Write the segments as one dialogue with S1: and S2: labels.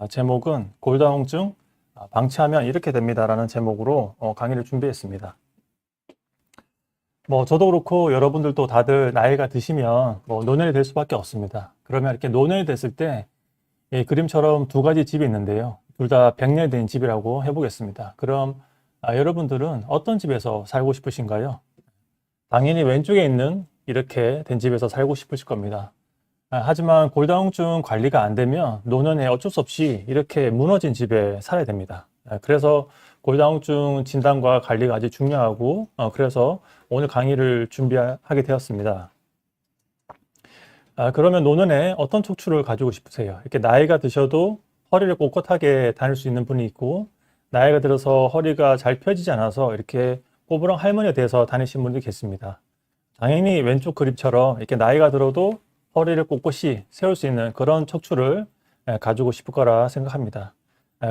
S1: 제목은 골다공증 방치하면 이렇게 됩니다라는 제목으로 강의를 준비했습니다. 저도 그렇고 여러분들도 다들 나이가 드시면 노년이 될 수밖에 없습니다. 그러면 이렇게 노년이 됐을 때 이 그림처럼 두 가지 집이 있는데요. 둘 다 100년이 된 집이라고 해보겠습니다. 그럼 여러분들은 어떤 집에서 살고 싶으신가요? 당연히 왼쪽에 있는 이렇게 된 집에서 살고 싶으실 겁니다. 하지만 골다공증 관리가 안 되면 노년에 어쩔 수 없이 이렇게 무너진 집에 살아야 됩니다. 그래서 골다공증 진단과 관리가 아주 중요하고 그래서 오늘 강의를 준비하게 되었습니다. 그러면 노년에 어떤 척추를 가지고 싶으세요? 이렇게 나이가 드셔도 허리를 꼿꼿하게 다닐 수 있는 분이 있고, 나이가 들어서 허리가 잘 펴지지 않아서 이렇게 꼬부랑 할머니가 돼서 다니시는 분들이 계십니다. 당연히 왼쪽 그림처럼 이렇게 나이가 들어도 허리를 꼿꼿이 세울 수 있는 그런 척추를 가지고 싶을 거라 생각합니다.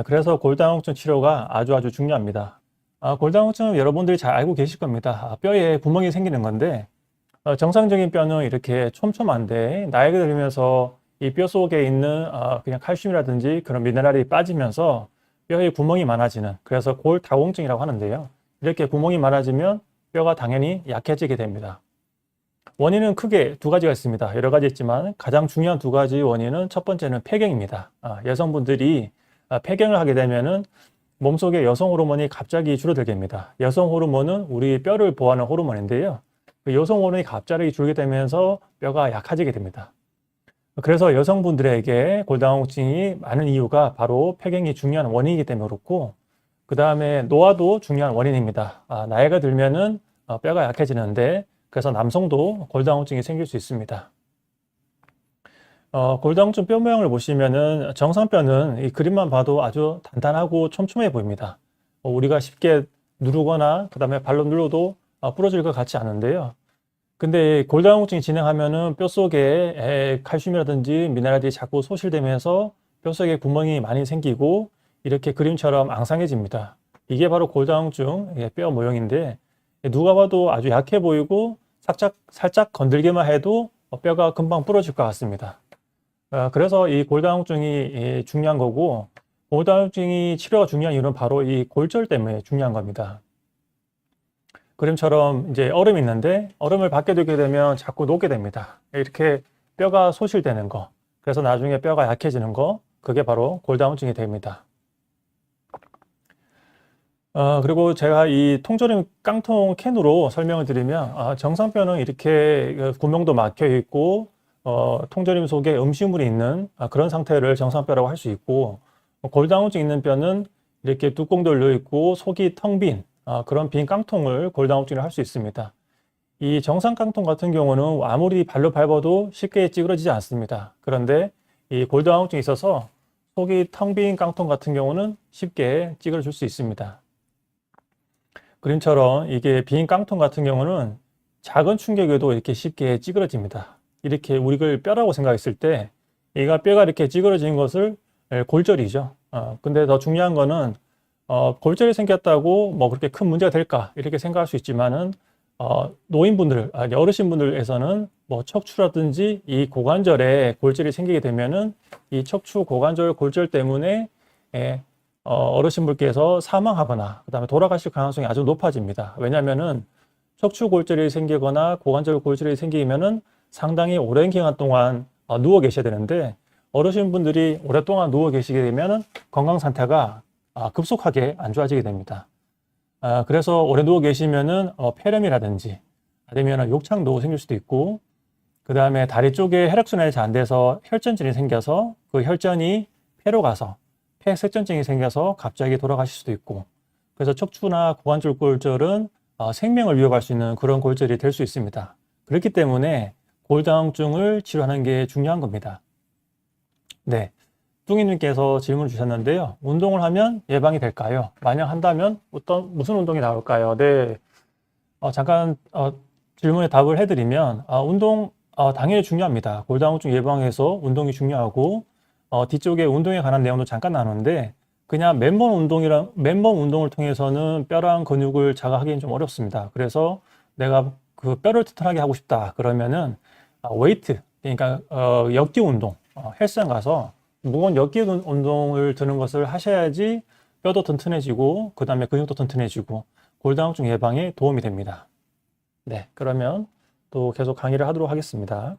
S1: 그래서 골다공증 치료가 아주 중요합니다. 골다공증은 여러분들이 잘 알고 계실 겁니다. 뼈에 구멍이 생기는 건데 정상적인 뼈는 이렇게 촘촘한데 나이가 들면서 이 뼈 속에 있는 그냥 칼슘이라든지 그런 미네랄이 빠지면서 뼈에 구멍이 많아지는, 그래서 골다공증이라고 하는데요. 이렇게 구멍이 많아지면 뼈가 당연히 약해지게 됩니다. 원인은 크게 두 가지가 있습니다. 여러 가지 있지만 가장 중요한 두 가지 원인은 첫 번째는 폐경입니다. 여성분들이 폐경을 하게 되면은 몸속에 여성 호르몬이 갑자기 줄어들게 됩니다. 여성 호르몬은 우리 뼈를 보호하는 호르몬인데요. 그 여성 호르몬이 갑자기 줄게 되면서 뼈가 약해지게 됩니다. 그래서 여성분들에게 골다공증이 많은 이유가 바로 폐경이 중요한 원인이기 때문에 그렇고, 그 다음에 노화도 중요한 원인입니다. 나이가 들면은 뼈가 약해지는데, 그래서 남성도 골다공증이 생길 수 있습니다. 골다공증 뼈 모양을 보시면은 정상뼈는 이 그림만 봐도 아주 단단하고 촘촘해 보입니다. 우리가 쉽게 누르거나 그 다음에 발로 눌러도 부러질 것 같지 않은데요. 근데 골다공증이 진행하면은 뼈 속에 칼슘이라든지 미네랄들이 자꾸 소실되면서 뼈 속에 구멍이 많이 생기고 이렇게 그림처럼 앙상해집니다. 이게 바로 골다공증 뼈 모형인데, 누가 봐도 아주 약해 보이고 살짝 건들기만 해도 뼈가 금방 부러질 것 같습니다. 그래서 이 골다공증이 중요한 거고, 골다공증이 치료가 중요한 이유는 바로 이 골절 때문에 중요한 겁니다. 그림처럼 이제 얼음이 있는데 얼음을 밖에 두게 되면 자꾸 녹게 됩니다. 이렇게 뼈가 소실되는 거, 그래서 나중에 뼈가 약해지는 거, 그게 바로 골다공증이 됩니다. 그리고 제가 이 통조림 깡통 캔으로 설명을 드리면, 정상뼈는 이렇게 구멍도 막혀 있고 통조림 속에 음식물이 있는 그런 상태를 정상뼈라고 할 수 있고, 골다공증 있는 뼈는 이렇게 뚜껑도 열려 있고 속이 텅 빈 그런 빈 깡통을 골다공증이라고 할 수 있습니다. 이 정상 깡통 같은 경우는 아무리 발로 밟아도 쉽게 찌그러지지 않습니다. 그런데 이 골다공증이 있어서 속이 텅 빈 깡통 같은 경우는 쉽게 찌그러질 수 있습니다. 그림처럼 이게 빈 깡통 같은 경우는 작은 충격에도 이렇게 쉽게 찌그러집니다. 이렇게 우리가 뼈라고 생각했을 때 얘가 뼈가 이렇게 찌그러진 것을 골절이죠. 근데 더 중요한 거는 골절이 생겼다고 그렇게 큰 문제가 될까 이렇게 생각할 수 있지만은 노인분들, 어르신분들에서는 척추라든지 이 고관절에 골절이 생기게 되면은 이 척추 고관절 골절 때문에 어르신분께서 사망하거나 그다음에 돌아가실 가능성이 아주 높아집니다. 왜냐하면은 척추 골절이 생기거나 고관절 골절이 생기면은 상당히 오랜 기간 동안 누워 계셔야 되는데, 어르신분들이 오랫동안 누워 계시게 되면은 건강 상태가 급속하게 안 좋아지게 됩니다. 그래서 오래 누워 계시면은 폐렴이라든지 아니면 욕창도 생길 수도 있고, 그 다음에 다리 쪽에 혈액순환이 잘 안 돼서 혈전증이 생겨서 그 혈전이 폐로 가서 폐색전증이 생겨서 갑자기 돌아가실 수도 있고, 그래서 척추나 고관절 골절은 생명을 위협할 수 있는 그런 골절이 될 수 있습니다. 그렇기 때문에 골다공증을 치료하는 게 중요한 겁니다. 네, 뚱이님께서 질문 주셨는데요. 운동을 하면 예방이 될까요? 만약 한다면 무슨 운동이 나올까요? 네, 잠깐 질문에 답을 해드리면, 운동 당연히 중요합니다. 골다공증 예방에서 운동이 중요하고, 뒤쪽에 운동에 관한 내용도 잠깐 나누는데, 그냥 맨몸 운동을 통해서는 뼈랑 근육을 자극하기는 좀 어렵습니다. 그래서 내가 그 뼈를 튼튼하게 하고 싶다 그러면은 웨이트, 그러니까 역기 운동, 헬스장 가서 무거운 역기운 운동을 드는 것을 하셔야지 뼈도 튼튼해지고 그 다음에 근육도 튼튼해지고 골다공증 예방에 도움이 됩니다. 네, 그러면 또 계속 강의를 하도록 하겠습니다.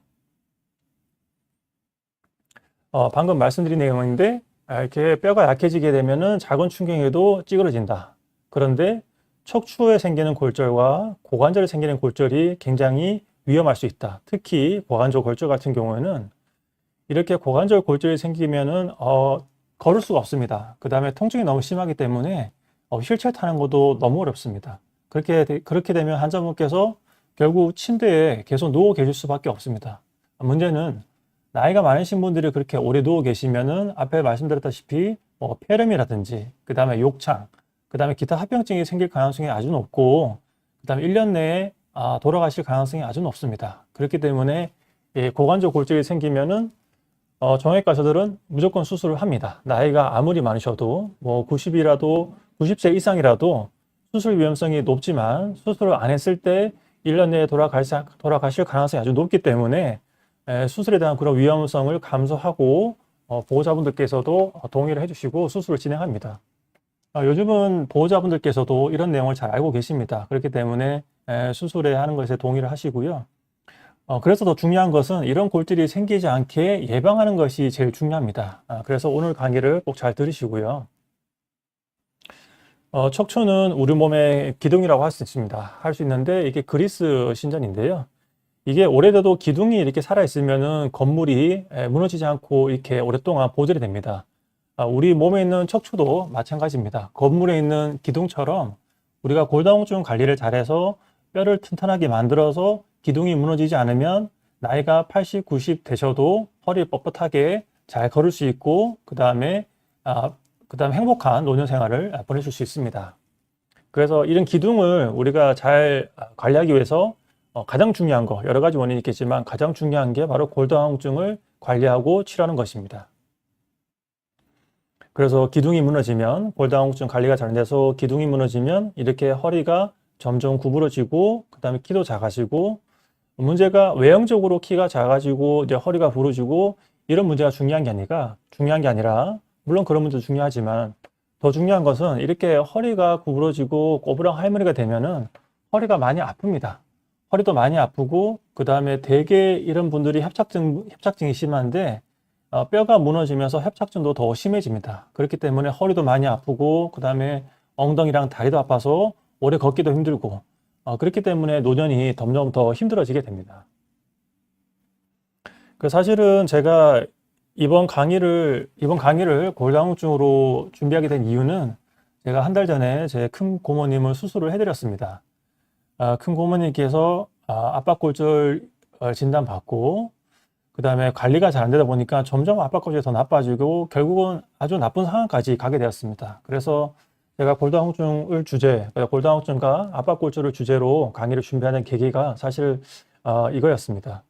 S1: 방금 말씀드린 내용인데 이렇게 뼈가 약해지게 되면은 작은 충격에도 찌그러진다. 그런데 척추에 생기는 골절과 고관절에 생기는 골절이 굉장히 위험할 수 있다. 특히 고관절 골절 같은 경우에는 이렇게 고관절 골절이 생기면은 걸을 수가 없습니다. 그 다음에 통증이 너무 심하기 때문에 휠체어 타는 것도 너무 어렵습니다. 그렇게 되면 환자분께서 결국 침대에 계속 누워 계실 수밖에 없습니다. 문제는 나이가 많으신 분들이 그렇게 오래 누워 계시면은 앞에 말씀드렸다시피 폐렴이라든지 그 다음에 욕창, 그 다음에 기타 합병증이 생길 가능성이 아주 높고 그 다음에 1년 내에 돌아가실 가능성이 아주 높습니다. 그렇기 때문에 고관절 골절이 생기면은 정형외과에서들은 무조건 수술을 합니다. 나이가 아무리 많으셔도 90세 이상이라도 수술 위험성이 높지만 수술을 안 했을 때 1년 내에 돌아가실 가능성이 아주 높기 때문에 수술에 대한 그런 위험성을 감수하고 보호자분들께서도 동의를 해주시고 수술을 진행합니다. 요즘은 보호자분들께서도 이런 내용을 잘 알고 계십니다. 그렇기 때문에 수술에 하는 것에 동의를 하시고요. 그래서 더 중요한 것은 이런 골절이 생기지 않게 예방하는 것이 제일 중요합니다. 그래서 오늘 강의를 꼭 잘 들으시고요. 척추는 우리 몸의 기둥이라고 할 수 있습니다. 할 수 있는데 이게 그리스 신전인데요. 이게 오래돼도 기둥이 이렇게 살아있으면은 건물이 무너지지 않고 이렇게 오랫동안 보존이 됩니다. 우리 몸에 있는 척추도 마찬가지입니다. 건물에 있는 기둥처럼 우리가 골다공증 관리를 잘해서 뼈를 튼튼하게 만들어서 기둥이 무너지지 않으면 나이가 80, 90 되셔도 허리 뻣뻣하게 잘 걸을 수 있고 그 다음에 행복한 노년 생활을 보내실 수 있습니다. 그래서 이런 기둥을 우리가 잘 관리하기 위해서 가장 중요한 거, 여러 가지 원인이 있겠지만 가장 중요한 게 바로 골다공증을 관리하고 치료하는 것입니다. 그래서 기둥이 무너지면, 골다공증 관리가 잘 돼서 기둥이 무너지면 이렇게 허리가 점점 구부러지고 그 다음에 키도 작아지고, 문제가 외형적으로 키가 작아지고 이제 허리가 부러지고 이런 문제가 중요한 게 아니라 물론 그런 문제도 중요하지만 더 중요한 것은 이렇게 허리가 구부러지고 꼬부랑 할머니가 되면은 허리가 많이 아픕니다. 허리도 많이 아프고 그 다음에 대개 이런 분들이 협착증이 심한데 뼈가 무너지면서 협착증도 더 심해집니다. 그렇기 때문에 허리도 많이 아프고 그 다음에 엉덩이랑 다리도 아파서 오래 걷기도 힘들고 그렇기 때문에 노년이 점점 더 힘들어지게 됩니다. 사실은 제가 이번 강의를 골다공증으로 준비하게 된 이유는 제가 한 달 전에 제 큰 고모님을 수술을 해드렸습니다. 큰 고모님께서 압박골절 진단 받고 그 다음에 관리가 잘 안 되다 보니까 점점 압박골절이 더 나빠지고 결국은 아주 나쁜 상황까지 가게 되었습니다. 그래서 제가 골다공증과 압박골절을 주제로 강의를 준비하는 계기가 사실 이거였습니다.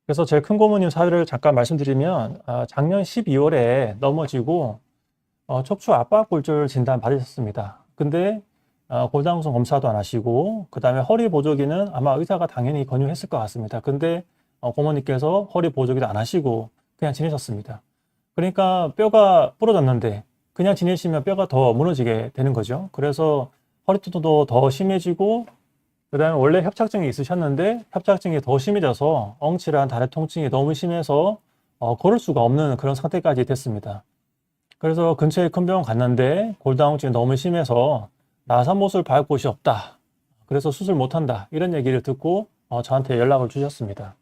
S1: 그래서 제 큰 고모님 사례를 잠깐 말씀드리면 작년 12월에 넘어지고 척추 압박골절 진단 받으셨습니다. 근데 골다공증 검사도 안 하시고 그 다음에 허리 보조기는 아마 의사가 당연히 권유했을 것 같습니다. 근데 고모님께서 허리 보조기도 안 하시고 그냥 지내셨습니다. 그러니까 뼈가 부러졌는데 그냥 지내시면 뼈가 더 무너지게 되는 거죠. 그래서 허리통도 더 심해지고 그 다음에 원래 협착증이 있으셨는데 협착증이 더 심해져서 엉치랑 다리 통증이 너무 심해서 걸을 수가 없는 그런 상태까지 됐습니다. 그래서 근처에 큰 병원 갔는데 골다공증이 너무 심해서 나사못을 박을 곳이 없다. 그래서 수술 못한다. 이런 얘기를 듣고 저한테 연락을 주셨습니다.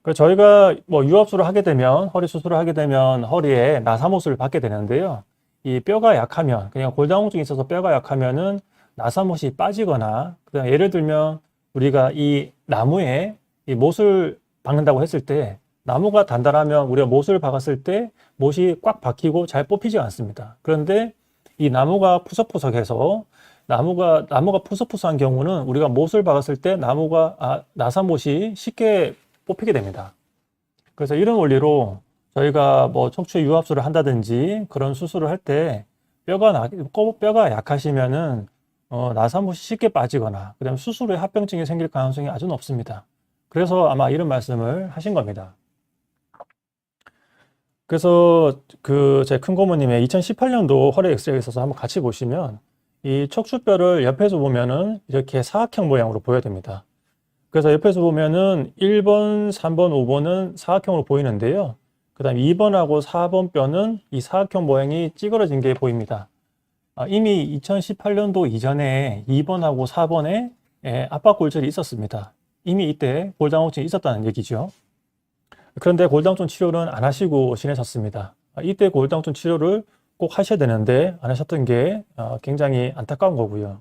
S1: 그래서 저희가 유압수를 하게 되면 허리 수술을 하게 되면 허리에 나사못을 박게 되는데요. 이 뼈가 약하면 그냥 골다공증이 있어서 뼈가 약하면은 나사못이 빠지거나 그다음 예를 들면 우리가 이 나무에 이 못을 박는다고 했을 때 나무가 단단하면 우리가 못을 박았을 때 못이 꽉 박히고 잘 뽑히지 않습니다. 그런데 이 나무가 푸석푸석해서 나무가 푸석푸석한 경우는 우리가 못을 박았을 때 나사못이 쉽게 뽑히게 됩니다. 그래서 이런 원리로 저희가 척추에 유압수를 한다든지 그런 수술을 할 때 뼈가 약하시면은 나사못이 쉽게 빠지거나 그다음에 수술 후에 합병증이 생길 가능성이 아주 높습니다. 그래서 아마 이런 말씀을 하신 겁니다. 그래서 그 제 큰고모님의 2018년도 허리 엑스레이가 있어서 한번 같이 보시면 이 척추뼈를 옆에서 보면은 이렇게 사각형 모양으로 보여야 됩니다. 그래서 옆에서 보면은 1번, 3번, 5번은 사각형으로 보이는데요. 그 다음 2번하고 4번 뼈는 이 사각형 모양이 찌그러진 게 보입니다. 이미 2018년도 이전에 2번하고 4번에 압박골절이 있었습니다. 이미 이때 골다공증이 있었다는 얘기죠. 그런데 골다공증 치료는 안 하시고 지내셨습니다. 이때 골다공증 치료를 꼭 하셔야 되는데 안 하셨던 게 굉장히 안타까운 거고요.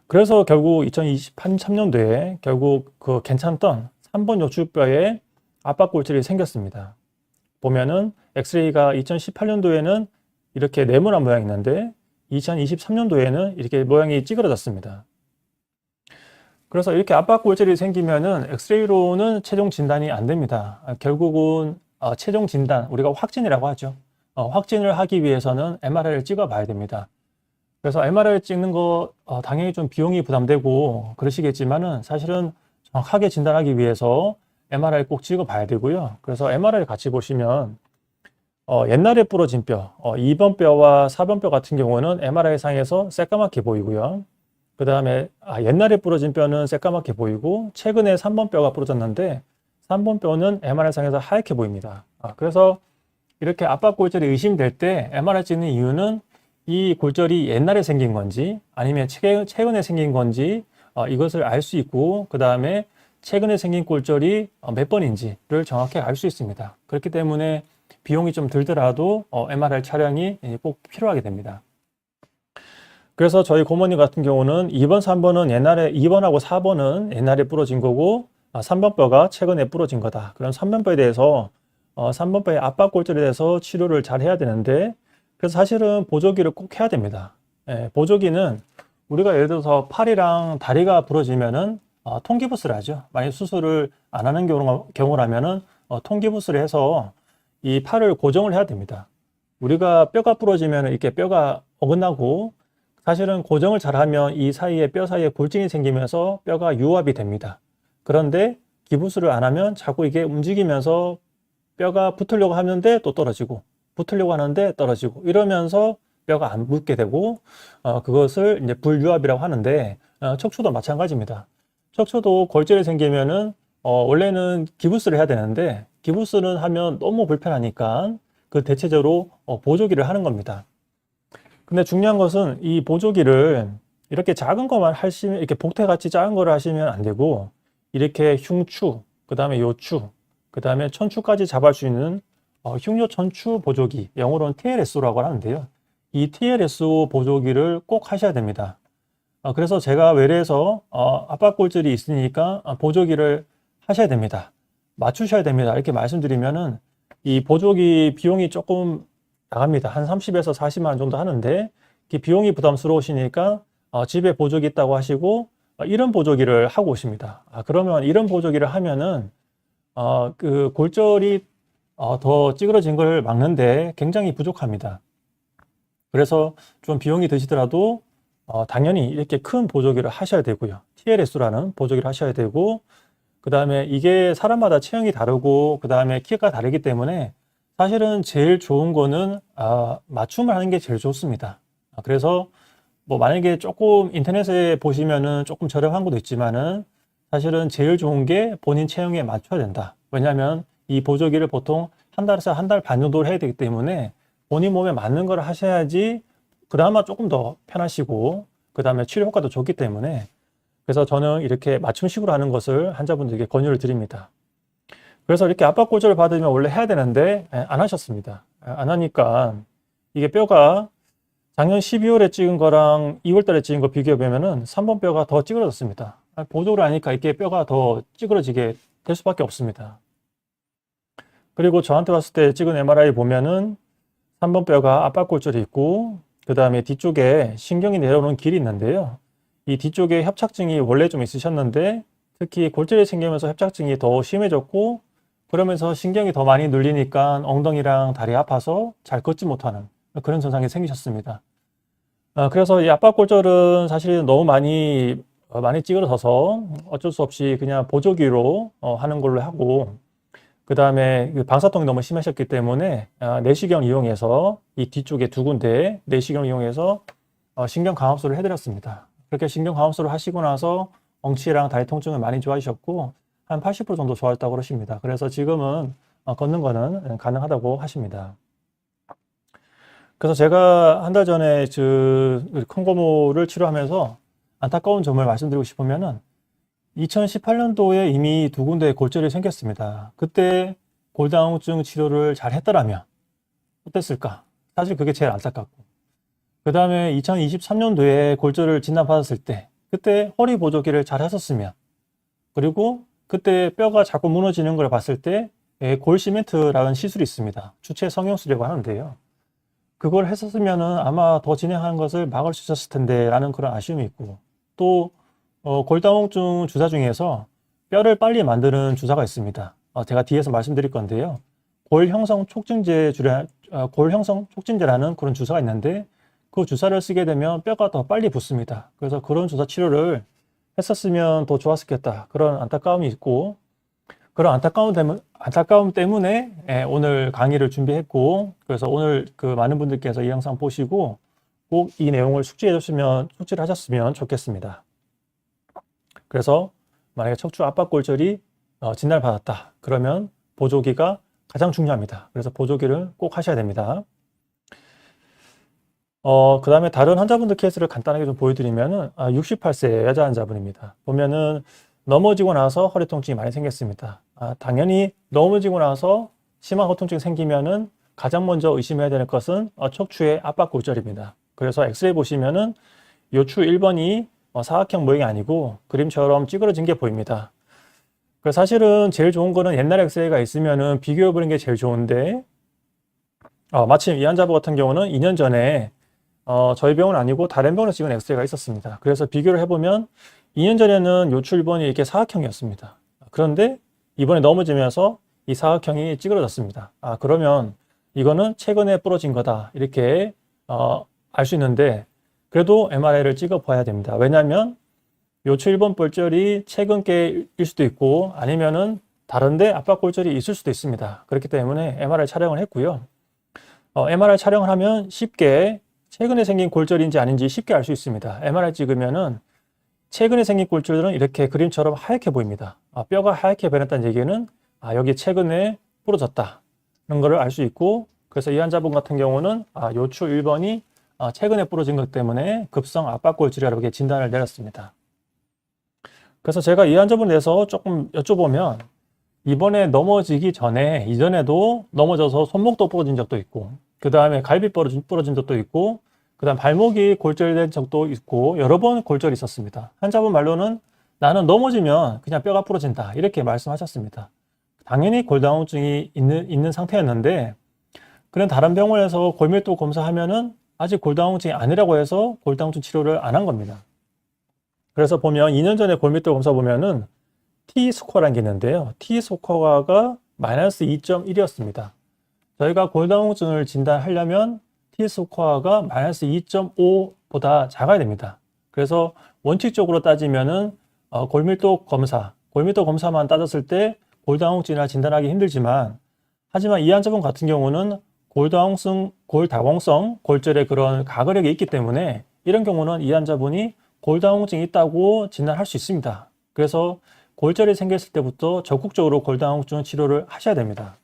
S1: 그래서 결국 2023년도에 결국 그 괜찮던 3번 요추뼈에 압박골절이 생겼습니다. 보면은 엑스레이가 2018년도에는 이렇게 네모난 모양이 있는데 2023년도에는 이렇게 모양이 찌그러졌습니다. 그래서 이렇게 압박골절이 생기면은 엑스레이로는 최종 진단이 안 됩니다. 결국은 최종 진단, 우리가 확진이라고 하죠. 확진을 하기 위해서는 MRI를 찍어 봐야 됩니다. 그래서 MRI 찍는 거 당연히 좀 비용이 부담되고 그러시겠지만은 사실은 정확하게 진단하기 위해서 MRI 꼭 찍어 봐야 되고요. 그래서 MRI를 같이 보시면 옛날에 부러진 뼈, 2번 뼈와 4번 뼈 같은 경우는 MRI 상에서 새까맣게 보이고요. 그 다음에 옛날에 부러진 뼈는 새까맣게 보이고 최근에 3번 뼈가 부러졌는데 3번 뼈는 MRI 상에서 하얗게 보입니다. 그래서 이렇게 압박골절이 의심될 때 MRI 찍는 이유는 이 골절이 옛날에 생긴 건지 아니면 최근에 생긴 건지 이것을 알 수 있고 그 다음에 최근에 생긴 골절이 몇 번인지를 정확히 알 수 있습니다. 그렇기 때문에 비용이 좀 들더라도 MRI 촬영이 꼭 필요하게 됩니다. 그래서 저희 고모님 같은 경우는 2번, 3번은 옛날에 2번하고 4번은 옛날에 부러진 거고 3번 뼈가 최근에 부러진 거다. 그럼 3번 뼈에 대해서 3번 뼈의 압박골절에 대해서 치료를 잘 해야 되는데 그래서 사실은 보조기를 꼭 해야 됩니다. 보조기는 우리가 예를 들어서 팔이랑 다리가 부러지면은 통기부스를 하죠. 만약 수술을 안 하는 경우라면은 통기부스를 해서 이 팔을 고정을 해야 됩니다. 우리가 뼈가 부러지면 이렇게 뼈가 어긋나고 사실은 고정을 잘하면 이 사이에 뼈 사이에 골진이 생기면서 뼈가 유압이 됩니다. 그런데 기부스를 안 하면 자꾸 이게 움직이면서 뼈가 붙으려고 하는데 또 떨어지고 붙으려고 하는데 떨어지고 이러면서 뼈가 안 붙게 되고 그것을 이제 불유압이라고 하는데 척추도 마찬가지입니다. 척추도 골절이 생기면은 원래는 기부스를 해야 되는데 기부스는 하면 너무 불편하니까 그 대체적으로 보조기를 하는 겁니다. 근데 중요한 것은 이 보조기를 이렇게 작은 것만 하시면 이렇게 복태같이 작은 거를 하시면 안 되고 이렇게 흉추, 그 다음에 요추, 그 다음에 천추까지 잡을 수 있는 흉요천추 보조기, 영어로는 TLS라고 하는데요. 이 TLS 보조기를 꼭 하셔야 됩니다. 그래서 제가 외래에서 압박골절이 있으니까 보조기를 하셔야 됩니다. 맞추셔야 됩니다. 이렇게 말씀드리면은 이 보조기 비용이 조금 나갑니다. 한 30에서 40만 원 정도 하는데 비용이 부담스러우시니까 집에 보조기 있다고 하시고 이런 보조기를 하고 오십니다. 그러면 이런 보조기를 하면은 그 골절이 더 찌그러진 걸 막는데 굉장히 부족합니다. 그래서 좀 비용이 드시더라도 당연히 이렇게 큰 보조기를 하셔야 되고요. TLS라는 보조기를 하셔야 되고 그 다음에 이게 사람마다 체형이 다르고 그 다음에 키가 다르기 때문에 사실은 제일 좋은 거는 맞춤을 하는 게 제일 좋습니다. 그래서 뭐 만약에 조금 인터넷에 보시면은 조금 저렴한 것도 있지만은 사실은 제일 좋은 게 본인 체형에 맞춰야 된다. 왜냐하면 이 보조기를 보통 한 달에서 한 달 반 정도를 해야 되기 때문에 본인 몸에 맞는 걸 하셔야지 그나마 조금 더 편하시고 그 다음에 치료 효과도 좋기 때문에 그래서 저는 이렇게 맞춤식으로 하는 것을 환자분들에게 권유를 드립니다. 그래서 이렇게 압박골절을 받으면 원래 해야 되는데 안 하셨습니다. 안 하니까 이게 뼈가 작년 12월에 찍은 거랑 2월 달에 찍은 거 비교해 보면은 3번 뼈가 더 찌그러졌습니다. 보조를 하니까 이렇게 뼈가 더 찌그러지게 될 수밖에 없습니다. 그리고 저한테 왔을 때 찍은 MRI 보면은 3번 뼈가 압박골절이 있고 그 다음에 뒤쪽에 신경이 내려오는 길이 있는데요. 이 뒤쪽에 협착증이 원래 좀 있으셨는데 특히 골절이 생기면서 협착증이 더 심해졌고 그러면서 신경이 더 많이 눌리니까 엉덩이랑 다리 아파서 잘 걷지 못하는 그런 증상이 생기셨습니다. 그래서 이 압박골절은 사실 너무 많이 찌그러져서 어쩔 수 없이 그냥 보조기로 하는 걸로 하고 그 다음에 방사통이 너무 심하셨기 때문에 내시경을 이용해서 이 뒤쪽에 두 군데 내시경을 이용해서 신경 강압술을 해드렸습니다. 그렇게 신경 강압술을 하시고 나서 엉치랑 다리 통증을 많이 좋아지셨고 한 80% 정도 좋아졌다고 그러십니다. 그래서 지금은 걷는 거는 가능하다고 하십니다. 그래서 제가 한 달 전에 콩고모를 치료하면서 안타까운 점을 말씀드리고 싶으면은 2018년도에 이미 두 군데에 골절이 생겼습니다. 그때 골다공증 치료를 잘 했더라면 어땠을까? 사실 그게 제일 안타깝고. 그 다음에 2023년도에 골절을 진단받았을 때 그때 허리 보조기를 잘 했었으면, 그리고 그때 뼈가 자꾸 무너지는 걸 봤을 때 골시멘트라는 시술이 있습니다. 주체 성형술이라고 하는데요. 그걸 했었으면은 아마 더 진행하는 것을 막을 수 있었을 텐데 라는 그런 아쉬움이 있고, 또 골다공증 주사 중에서 뼈를 빨리 만드는 주사가 있습니다. 제가 뒤에서 말씀드릴 건데요. 골형성 촉진제라는 그런 주사가 있는데 그 주사를 쓰게 되면 뼈가 더 빨리 붙습니다. 그래서 그런 주사 치료를 했었으면 더 좋았겠다. 그런 안타까움이 있고, 그런 안타까움 때문에 오늘 강의를 준비했고, 그래서 오늘 많은 분들께서 이 영상 보시고 꼭 이 내용을 숙지를 하셨으면 좋겠습니다. 그래서 만약에 척추 압박골절이 진단을 받았다. 그러면 보조기가 가장 중요합니다. 그래서 보조기를 꼭 하셔야 됩니다. 그 다음에 다른 환자분들 케이스를 간단하게 좀 보여드리면은 68세 여자 환자분입니다. 보면은 넘어지고 나서 허리 통증이 많이 생겼습니다. 당연히 넘어지고 나서 심한 허리 통증이 생기면은 가장 먼저 의심해야 되는 것은 척추의 압박골절입니다. 그래서 엑스레이 보시면은 요추 1번이 사각형 모양이 아니고 그림처럼 찌그러진 게 보입니다. 그래서 사실은 제일 좋은 거는 옛날 엑스레이가 있으면은 비교해 보는 게 제일 좋은데, 마침 이 환자분 같은 경우는 2년 전에 저희 병원 아니고 다른 병원에서 찍은 엑스레이가 있었습니다. 그래서 비교를 해보면 2년 전에는 요추 1번이 이렇게 사각형이었습니다. 그런데 이번에 넘어지면서 이 사각형이 찌그러졌습니다. 그러면 이거는 최근에 부러진 거다, 이렇게 알 수 있는데, 그래도 MRI를 찍어 봐야 됩니다. 왜냐하면 요추 1번 골절이 최근 게일 수도 있고 아니면은 다른데 압박골절이 있을 수도 있습니다. 그렇기 때문에 MRI 촬영을 했고요. MRI 촬영을 하면 쉽게 최근에 생긴 골절인지 아닌지 쉽게 알 수 있습니다. MRI 찍으면은 최근에 생긴 골절은 이렇게 그림처럼 하얗게 보입니다. 뼈가 하얗게 변했다는 얘기는 여기 최근에 부러졌다 그런 거를 알 수 있고, 그래서 이 환자분 같은 경우는 요추 1번이 최근에 부러진 것 때문에 급성 압박골절이라고 이렇게 진단을 내렸습니다. 그래서 제가 이 환자분에 대해서 조금 여쭤보면 이번에 넘어지기 전에 이전에도 넘어져서 손목도 부러진 적도 있고, 그 다음에 갈비 부러진 적도 있고, 그 다음 발목이 골절된 적도 있고 여러 번 골절이 있었습니다. 환자분 말로는 나는 넘어지면 그냥 뼈가 부러진다, 이렇게 말씀하셨습니다. 당연히 골다공증이 있는 상태였는데, 그런 다른 병원에서 골밀도 검사하면은 아직 골다공증이 아니라고 해서 골다공증 치료를 안 한 겁니다. 그래서 보면 2년 전에 골밀도 검사 보면은 T스코어라는 게 있는데요. T스코어가 마이너스 2.1이었습니다. 저희가 골다공증을 진단하려면 T스코어가 마이너스 2.5보다 작아야 됩니다. 그래서 원칙적으로 따지면은 골밀도 검사만 따졌을 때 골다공증이라 진단하기 힘들지만, 하지만 이 환자분 같은 경우는 골다공성 골절의 그런 가거력이 있기 때문에 이런 경우는 이 환자분이 골다공증이 있다고 진단할 수 있습니다. 그래서 골절이 생겼을 때부터 적극적으로 골다공증 치료를 하셔야 됩니다.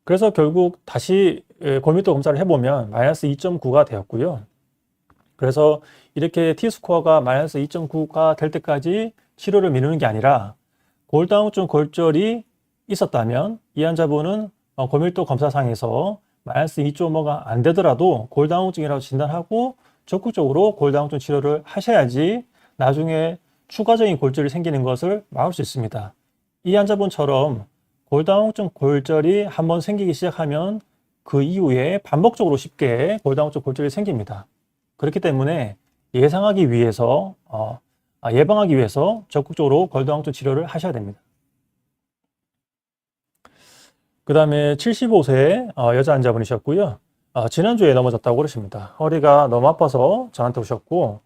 S1: 그래서 결국 다시 골밀도 검사를 해보면 마이너스 2.9가 되었고요. 그래서 이렇게 T스코어가 마이너스 2.9가 될 때까지 치료를 미루는 게 아니라, 골다공증 골절이 있었다면 이 환자분은 골밀도 검사상에서 마이너스 2.5가 안 되더라도 골다공증이라고 진단하고 적극적으로 골다공증 치료를 하셔야지 나중에 추가적인 골절이 생기는 것을 막을 수 있습니다. 이 환자분처럼 골다공증 골절이 한번 생기기 시작하면 그 이후에 반복적으로 쉽게 골다공증 골절이 생깁니다. 그렇기 때문에 예방하기 위해서 적극적으로 골다공증 치료를 하셔야 됩니다. 그 다음에 75세 여자 환자분이셨고요. 지난주에 넘어졌다고 그러십니다. 허리가 너무 아파서 저한테 오셨고,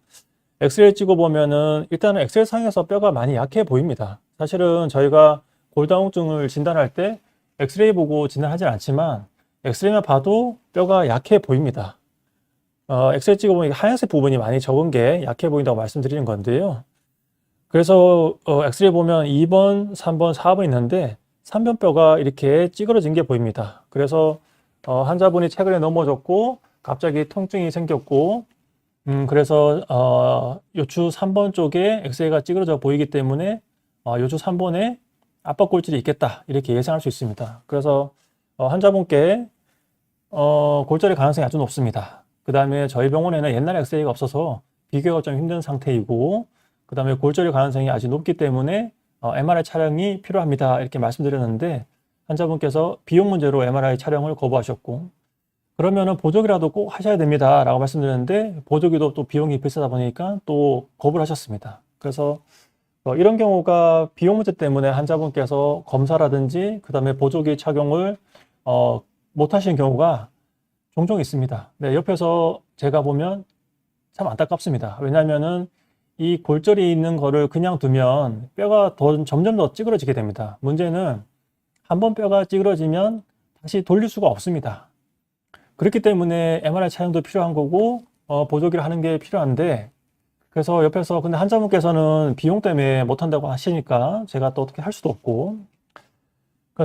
S1: 엑스레이 찍어보면은 일단은 엑스레이 상에서 뼈가 많이 약해 보입니다. 사실은 저희가 골다공증을 진단할 때 엑스레이 보고 진단하진 않지만 엑스레이만 봐도 뼈가 약해 보입니다. 엑스레이 찍어보면 하얀색 부분이 많이 적은 게 약해 보인다고 말씀드리는 건데요. 그래서 엑스레이 보면 2번, 3번, 4번 있는데 3번 뼈가 이렇게 찌그러진 게 보입니다. 그래서 환자분이 최근에 넘어졌고 갑자기 통증이 생겼고 그래서 요추 3번 쪽에 엑스레이가 찌그러져 보이기 때문에 요추 3번에 압박골절이 있겠다 이렇게 예상할 수 있습니다. 그래서 환자분께 골절의 가능성이 아주 높습니다. 그 다음에 저희 병원에는 옛날 엑스레이가 없어서 비교가 좀 힘든 상태이고 그 다음에 골절의 가능성이 아주 높기 때문에 MRI 촬영이 필요합니다 이렇게 말씀드렸는데 환자분께서 비용 문제로 MRI 촬영을 거부하셨고 그러면은 보조기라도 꼭 하셔야 됩니다 라고 말씀드렸는데 보조기도 또 비용이 비싸다 보니까 또 거부를 하셨습니다. 그래서 이런 경우가 비용 문제 때문에 환자분께서 검사라든지 그 다음에 보조기 착용을 못 하시는 경우가 종종 있습니다. 네, 옆에서 제가 보면 참 안타깝습니다. 왜냐하면은 이 골절이 있는 거를 그냥 두면 뼈가 점점 더 찌그러지게 됩니다. 문제는 한번 뼈가 찌그러지면 다시 돌릴 수가 없습니다. 그렇기 때문에 MRI 촬영도 필요한 거고 보조기를 하는 게 필요한데 그래서 옆에서 근데 환자분께서는 비용 때문에 못한다고 하시니까 제가 또 어떻게 할 수도 없고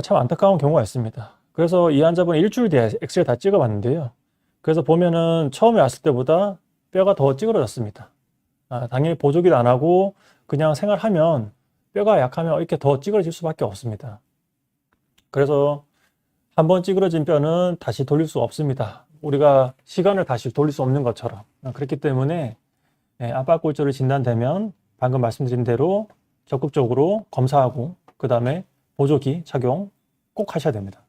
S1: 참 안타까운 경우가 있습니다. 그래서 이 환자분이 일주일 뒤에 엑스레이 다 찍어봤는데요. 그래서 보면은 처음에 왔을 때보다 뼈가 더 찌그러졌습니다. 당연히 보조기도 안 하고 그냥 생활하면 뼈가 약하면 이렇게 더 찌그러질 수밖에 없습니다. 그래서 한번 찌그러진 뼈는 다시 돌릴 수 없습니다. 우리가 시간을 다시 돌릴 수 없는 것처럼. 그렇기 때문에 압박골절이 진단되면 방금 말씀드린 대로 적극적으로 검사하고 그 다음에 보조기 착용 꼭 하셔야 됩니다.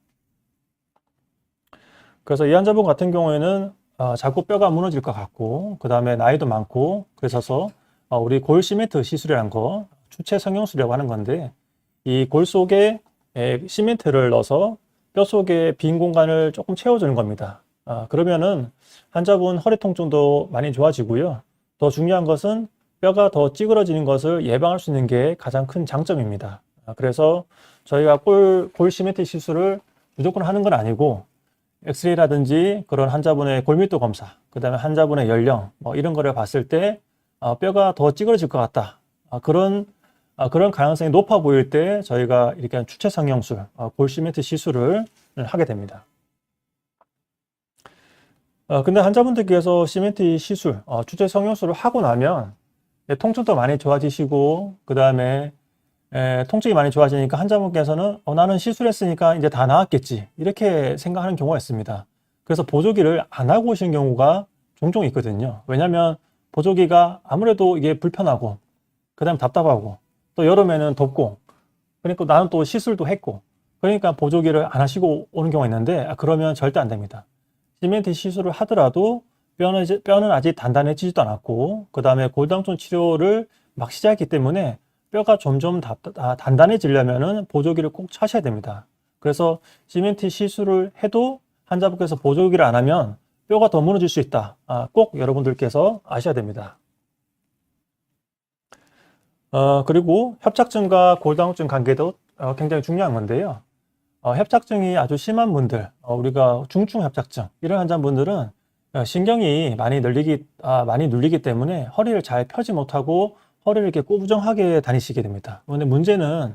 S1: 그래서 이 환자분 같은 경우에는 자꾸 뼈가 무너질 것 같고 그 다음에 나이도 많고 그래서 우리 골 시멘트 시술이라는 거 추체 성형술이라고 하는 건데 이 골 속에 시멘트를 넣어서 뼈 속에 빈 공간을 조금 채워주는 겁니다. 그러면은 환자분 허리 통증도 많이 좋아지고요. 더 중요한 것은 뼈가 더 찌그러지는 것을 예방할 수 있는 게 가장 큰 장점입니다. 그래서 저희가 골 시멘트 시술을 무조건 하는 건 아니고 엑스레이라든지 그런 환자분의 골밀도 검사, 그 다음에 환자분의 연령 이런 거를 봤을 때 뼈가 더 찌그러질 것 같다. 그런 가능성이 높아 보일 때 저희가 이렇게 추체 성형술, 골 시멘트 시술을 하게 됩니다. 근데 환자분들께서 시멘트 시술, 추체 성형술을 하고 나면 통증도 많이 좋아지시고 그 다음에 통증이 많이 좋아지니까 환자분께서는 나는 시술했으니까 이제 다 나았겠지 이렇게 생각하는 경우가 있습니다. 그래서 보조기를 안 하고 오시는 경우가 종종 있거든요. 왜냐하면 보조기가 아무래도 이게 불편하고 그 다음에 답답하고 또 여름에는 덥고 그러니까 나는 또 시술도 했고 그러니까 보조기를 안 하시고 오는 경우가 있는데 그러면 절대 안 됩니다. 시멘트 시술을 하더라도 뼈는 아직 단단해지지도 않았고 그 다음에 골다공증 치료를 막 시작했기 때문에 뼈가 점점 단단해지려면 보조기를 꼭 차셔야 됩니다. 그래서 시멘트 시술을 해도 환자분께서 보조기를 안 하면 뼈가 더 무너질 수 있다. 꼭 여러분들께서 아셔야 됩니다. 그리고 협착증과 골다공증 관계도 굉장히 중요한 건데요. 협착증이 아주 심한 분들, 우리가 중증 협착증 이런 환자분들은 신경이 많이 눌리기 때문에 허리를 잘 펴지 못하고 허리를 이렇게 꾸부정하게 다니시게 됩니다. 그런데 문제는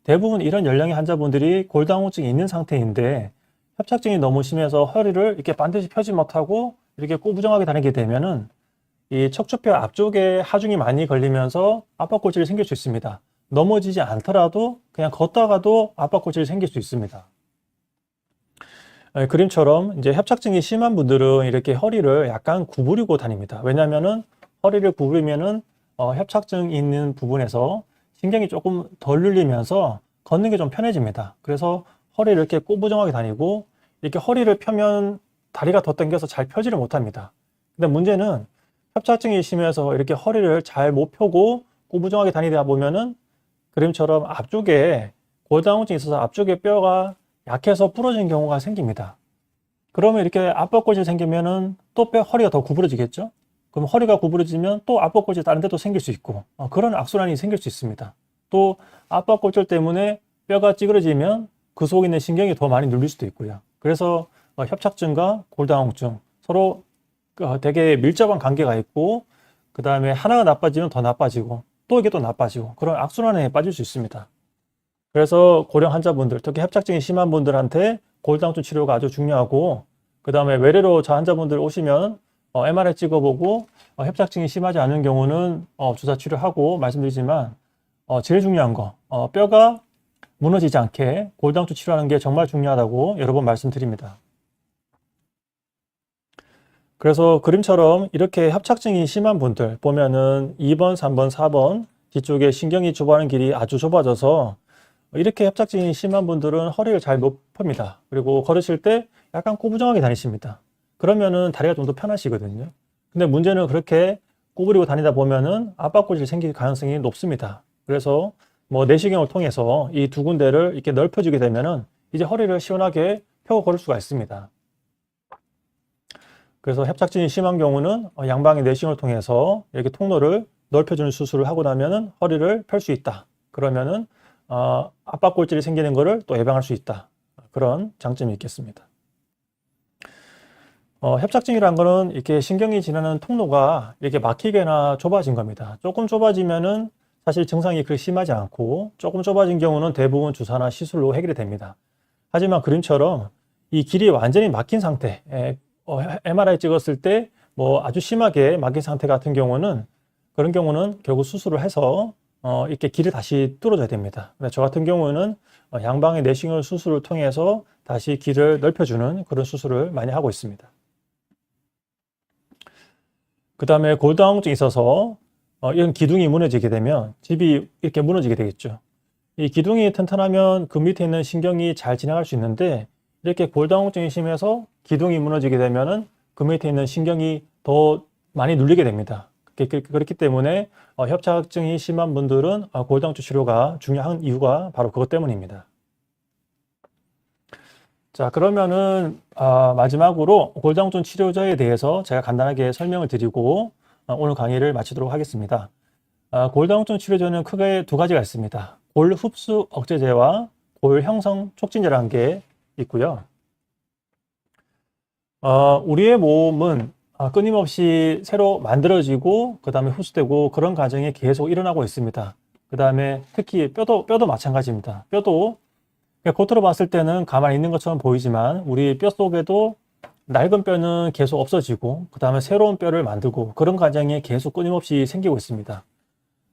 S1: 대부분 이런 연령의 환자분들이 골다공증이 있는 상태인데 협착증이 너무 심해서 허리를 이렇게 반드시 펴지 못하고 이렇게 꾸부정하게 다니게 되면은 이 척추뼈 앞쪽에 하중이 많이 걸리면서 압박골절이 생길 수 있습니다. 넘어지지 않더라도 그냥 걷다가도 압박골절이 생길 수 있습니다. 그림처럼 이제 협착증이 심한 분들은 이렇게 허리를 약간 구부리고 다닙니다. 왜냐하면은 허리를 구부리면은 협착증이 있는 부분에서 신경이 조금 덜 눌리면서 걷는 게 좀 편해집니다. 그래서 허리를 이렇게 꾸부정하게 다니고 이렇게 허리를 펴면 다리가 더 당겨서 잘 펴지를 못합니다. 근데 문제는 협착증이 심해서 이렇게 허리를 잘 못 펴고 꾸부정하게 다니다 보면은 그림처럼 앞쪽에 골다공증이 있어서 앞쪽에 뼈가 약해서 부러지는 경우가 생깁니다. 그러면 이렇게 압박골절이 생기면은 또 허리가 더 구부러지겠죠? 그럼 허리가 구부러지면 또 압박골절이 다른 데도 생길 수 있고 그런 악순환이 생길 수 있습니다. 또 압박골절 때문에 뼈가 찌그러지면 그 속에 있는 신경이 더 많이 눌릴 수도 있고요. 그래서 협착증과 골다공증 서로 되게 밀접한 관계가 있고, 그 다음에 하나가 나빠지면 더 나빠지고 또 이게 또 나빠지고 그런 악순환에 빠질 수 있습니다. 그래서 고령 환자분들, 특히 협착증이 심한 분들한테 골다공증 치료가 아주 중요하고, 그 다음에 외래로 저 환자분들 오시면 MRI 찍어보고 협착증이 심하지 않은 경우는 주사 치료하고 말씀드리지만, 제일 중요한 거 뼈가 무너지지 않게 골다공증 치료하는 게 정말 중요하다고 여러 번 말씀드립니다. 그래서 그림처럼 이렇게 협착증이 심한 분들 보면은 2번, 3번, 4번 뒤쪽에 신경이 좁아하는 길이 아주 좁아져서 이렇게 협착증이 심한 분들은 허리를 잘 못 펴니다. 그리고 걸으실 때 약간 꼬부정하게 다니십니다. 그러면은 다리가 좀 더 편하시거든요. 근데 문제는 그렇게 꼬부리고 다니다 보면은 압박골절이 생길 가능성이 높습니다. 그래서 뭐 내시경을 통해서 이 두 군데를 이렇게 넓혀주게 되면은 이제 허리를 시원하게 펴고 걸을 수가 있습니다. 그래서 협착증이 심한 경우는 양방의 내시경을 통해서 이렇게 통로를 넓혀주는 수술을 하고 나면은 허리를 펼 수 있다. 그러면은 압박골절이 생기는 것을 또 예방할 수 있다. 그런 장점이 있겠습니다. 협착증이라는 거는 이렇게 신경이 지나는 통로가 이렇게 막히거나 좁아진 겁니다. 조금 좁아지면은 사실 증상이 그렇게 심하지 않고, 조금 좁아진 경우는 대부분 주사나 시술로 해결이 됩니다. 하지만 그림처럼 이 길이 완전히 막힌 상태, MRI 찍었을 때 뭐 아주 심하게 막힌 상태 같은 경우는, 그런 경우는 결국 수술을 해서 이렇게 길을 다시 뚫어줘야 됩니다. 저 같은 경우는 양방의 내시경 수술을 통해서 다시 길을 넓혀주는 그런 수술을 많이 하고 있습니다. 그 다음에 골다공증이 있어서 이런 기둥이 무너지게 되면 집이 이렇게 무너지게 되겠죠. 이 기둥이 튼튼하면 그 밑에 있는 신경이 잘 지나갈 수 있는데, 이렇게 골다공증이 심해서 기둥이 무너지게 되면은 그 밑에 있는 신경이 더 많이 눌리게 됩니다. 그렇기 때문에 협착증이 심한 분들은 골다공증 치료가 중요한 이유가 바로 그것 때문입니다. 자, 그러면은 마지막으로 골다공증 치료제에 대해서 제가 간단하게 설명을 드리고 오늘 강의를 마치도록 하겠습니다. 골다공증 치료제는 크게 두 가지가 있습니다. 골 흡수 억제제와 골 형성 촉진제라는 게 있고요. 우리의 몸은 끊임없이 새로 만들어지고 그 다음에 흡수되고 그런 과정이 계속 일어나고 있습니다. 그 다음에 특히 뼈도 마찬가지입니다. 뼈도 겉으로 봤을 때는 가만히 있는 것처럼 보이지만 우리 뼈 속에도 낡은 뼈는 계속 없어지고 그 다음에 새로운 뼈를 만들고 그런 과정이 계속 끊임없이 생기고 있습니다.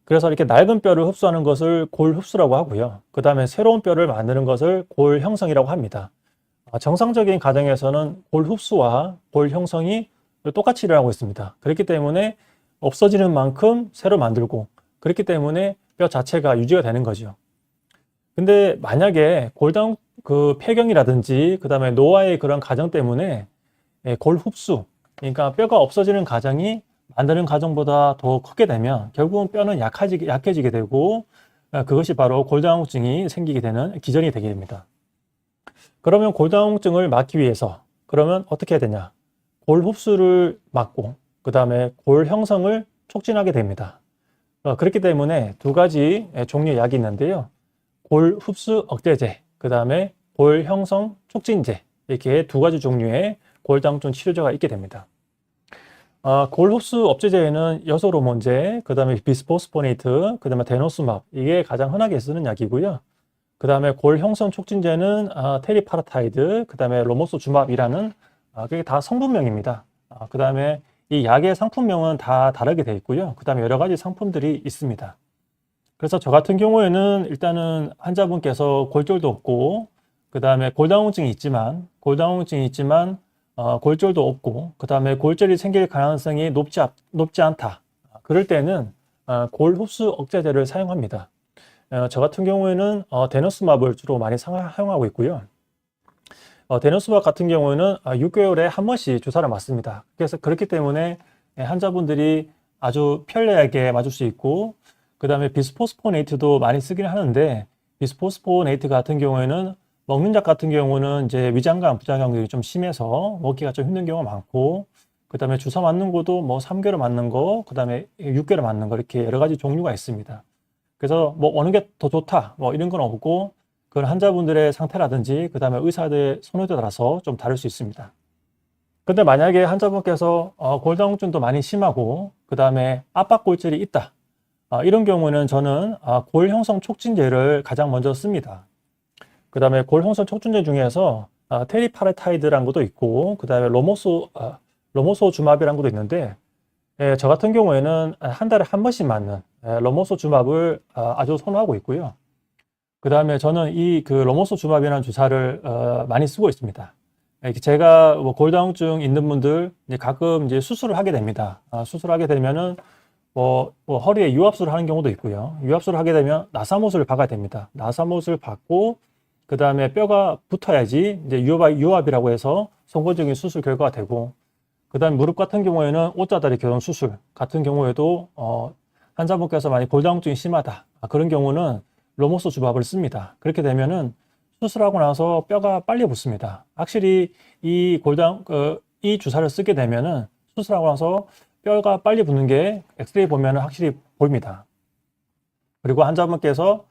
S1: 그래서 이렇게 낡은 뼈를 흡수하는 것을 골 흡수라고 하고요. 그 다음에 새로운 뼈를 만드는 것을 골 형성이라고 합니다. 정상적인 가정에서는 골 흡수와 골 형성이 똑같이 일어나고 있습니다. 그렇기 때문에 없어지는 만큼 새로 만들고, 그렇기 때문에 뼈 자체가 유지가 되는 거죠. 근데 만약에 폐경이라든지 그 다음에 노화의 그런 과정 때문에 골 흡수, 그러니까 뼈가 없어지는 과정이 만드는 과정보다 더 크게 되면 결국은 뼈는 약해지게 되고, 그것이 바로 골다공증이 생기게 되는 기전이 되게 됩니다. 그러면 골다공증을 막기 위해서 그러면 어떻게 해야 되냐? 골 흡수를 막고 그 다음에 골 형성을 촉진하게 됩니다. 그렇기 때문에 두 가지 종류의 약이 있는데요. 골 흡수 억제제, 그 다음에 골 형성 촉진제, 이렇게 두 가지 종류의 골다공증 치료제가 있게 됩니다. 골 흡수 억제제에는 여소로몬제, 그 다음에 비스포스포네이트, 그 다음에 데노스맙, 이게 가장 흔하게 쓰는 약이고요. 그 다음에 골 형성 촉진제는 테리파라타이드, 그 다음에 로모소주맙이라는 그게 다 성분명입니다. 그 다음에 이 약의 상품명은 다 다르게 되어 있고요. 그 다음에 여러 가지 상품들이 있습니다. 그래서 저 같은 경우에는 일단은 환자분께서 골절도 없고, 그 다음에 골다공증이 있지만 골절도 없고, 그 다음에 골절이 생길 가능성이 높지 않다. 그럴 때는 골 흡수 억제제를 사용합니다. 저 같은 경우에는 데노스맙을 주로 많이 사용하고 있고요. 데노스맙 같은 경우는 6개월에 한 번씩 주사를 맞습니다. 그래서 그렇기 때문에 환자분들이 아주 편리하게 맞을 수 있고, 그 다음에 비스포스포네이트도 많이 쓰긴 하는데, 비스포스포네이트 같은 경우에는 먹는 약 같은 경우는 이제 위장관 부작용들이 좀 심해서 먹기가 좀 힘든 경우가 많고, 그 다음에 주사 맞는 것도 뭐 3개월 맞는 거, 그 다음에 6개월 맞는 거, 이렇게 여러 가지 종류가 있습니다. 그래서 뭐 어느 게 더 좋다 뭐 이런 건 없고, 그건 환자분들의 상태라든지 그 다음에 의사들의 선호도에 따라서 좀 다를 수 있습니다. 근데 만약에 환자분께서 골다공증도 많이 심하고 그 다음에 압박골절이 있다, 이런 경우는 저는 골형성 촉진제를 가장 먼저 씁니다. 그 다음에 골형성 촉진제 중에서 테리파레타이드라는 것도 있고 그 다음에 로모소주맙이라는 것도 있는데, 저 같은 경우에는 한 달에 한 번씩 맞는 로모소주맙을 아주 선호하고 있고요. 그 다음에 저는 이 그 로모소주맙이라는 주사를 많이 쓰고 있습니다. 제가 뭐 골다공증 있는 분들 이제 가끔 이제 수술을 하게 됩니다. 수술하게 되면은 뭐 허리에 유압수를 하는 경우도 있고요. 유압수를 하게 되면 나사못을 박아야 됩니다. 나사못을 박고 그 다음에 뼈가 붙어야지 이제 유압이라고 해서 성공적인 수술 결과가 되고, 그 다음에 무릎 같은 경우에는 옷자다리 교정 수술 같은 경우에도 환자분께서 만약 골다공증이 심하다, 그런 경우는 로모소 주밥을 씁니다. 그렇게 되면은 수술하고 나서 뼈가 빨리 붙습니다. 확실히 이 이 주사를 쓰게 되면은 수술하고 나서 뼈가 빨리 붙는 게 엑스레이 보면은 확실히 보입니다. 그리고 환자분께서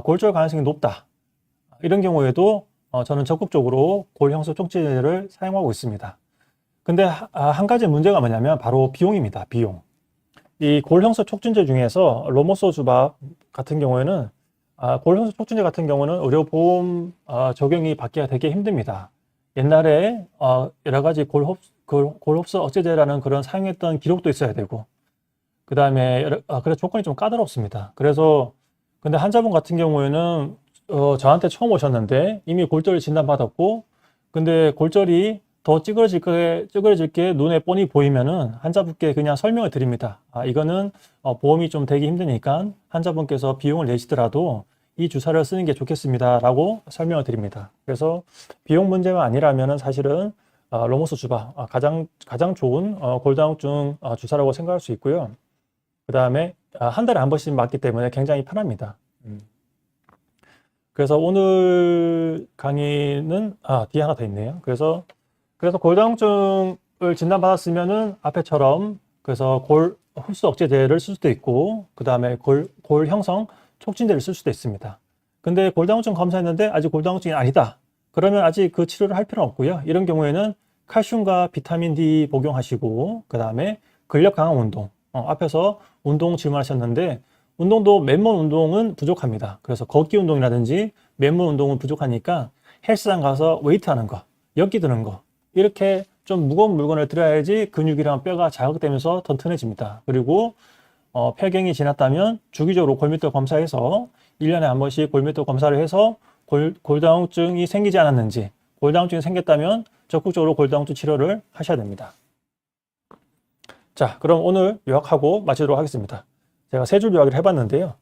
S1: 골절 가능성이 높다, 이런 경우에도 저는 적극적으로 골형성 촉진제를 사용하고 있습니다. 근데 한 가지 문제가 뭐냐면 바로 비용입니다. 비용. 이 골형성 촉진제 중에서 로모소주밥 같은 경우에는 골형성 촉진제 같은 경우는 의료보험 적용이 받기가 되게 힘듭니다. 옛날에 여러 가지 골흡수 억제제라는 그런 사용했던 기록도 있어야 되고, 그 다음에 그래서 조건이 좀 까다롭습니다. 그래서 근데 환자분 같은 경우에는 저한테 처음 오셨는데 이미 골절을 진단받았고, 근데 골절이 더 찌그러질 게 눈에 뻔히 보이면은 환자분께 그냥 설명을 드립니다. 이거는 보험이 좀 되기 힘드니까 환자분께서 비용을 내시더라도 이 주사를 쓰는 게 좋겠습니다 라고 설명을 드립니다. 그래서 비용 문제가 아니라면은 사실은 로모소주밥 가장 좋은 골다공증 주사라고 생각할 수 있고요. 그 다음에 한 달에 한 번씩 맞기 때문에 굉장히 편합니다. 그래서 오늘 강의는 뒤에 하나 더 있네요. 그래서 골다공증을 진단받았으면은 앞에처럼 그래서 골 흡수 억제제를 쓸 수도 있고 그 다음에 골 형성 촉진제를 쓸 수도 있습니다. 근데 골다공증 검사했는데 아직 골다공증이 아니다, 그러면 아직 그 치료를 할 필요는 없고요. 이런 경우에는 칼슘과 비타민 D 복용하시고 그 다음에 근력 강화 운동, 앞에서 운동 질문하셨는데 운동도 맨몸 운동은 부족합니다. 그래서 걷기 운동이라든지 맨몸 운동은 부족하니까 헬스장 가서 웨이트 하는 거, 역기 드는 거, 이렇게 좀 무거운 물건을 들어야지 근육이랑 뼈가 자극되면서 튼튼해집니다. 그리고 폐경이 지났다면 주기적으로 골밀도 검사해서 1년에 한 번씩 골밀도 검사를 해서 골다공증이 생기지 않았는지, 골다공증이 생겼다면 적극적으로 골다공증 치료를 하셔야 됩니다. 자, 그럼 오늘 요약하고 마치도록 하겠습니다. 제가 세 줄 요약을 해봤는데요.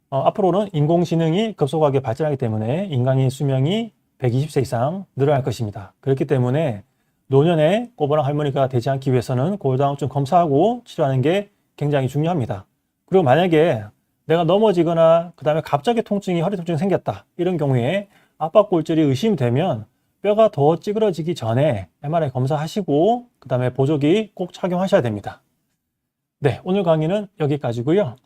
S1: 앞으로는 인공지능이 급속하게 발전하기 때문에 인간의 수명이 120세 이상 늘어날 것입니다. 그렇기 때문에 노년에 꼬부랑 할머니가 되지 않기 위해서는 골다공증 검사하고 치료하는 게 굉장히 중요합니다. 그리고 만약에 내가 넘어지거나 그 다음에 갑자기 허리 통증이 생겼다, 이런 경우에 압박골절이 의심되면 뼈가 더 찌그러지기 전에 MRI 검사하시고 그 다음에 보조기 꼭 착용하셔야 됩니다. 네, 오늘 강의는 여기까지고요.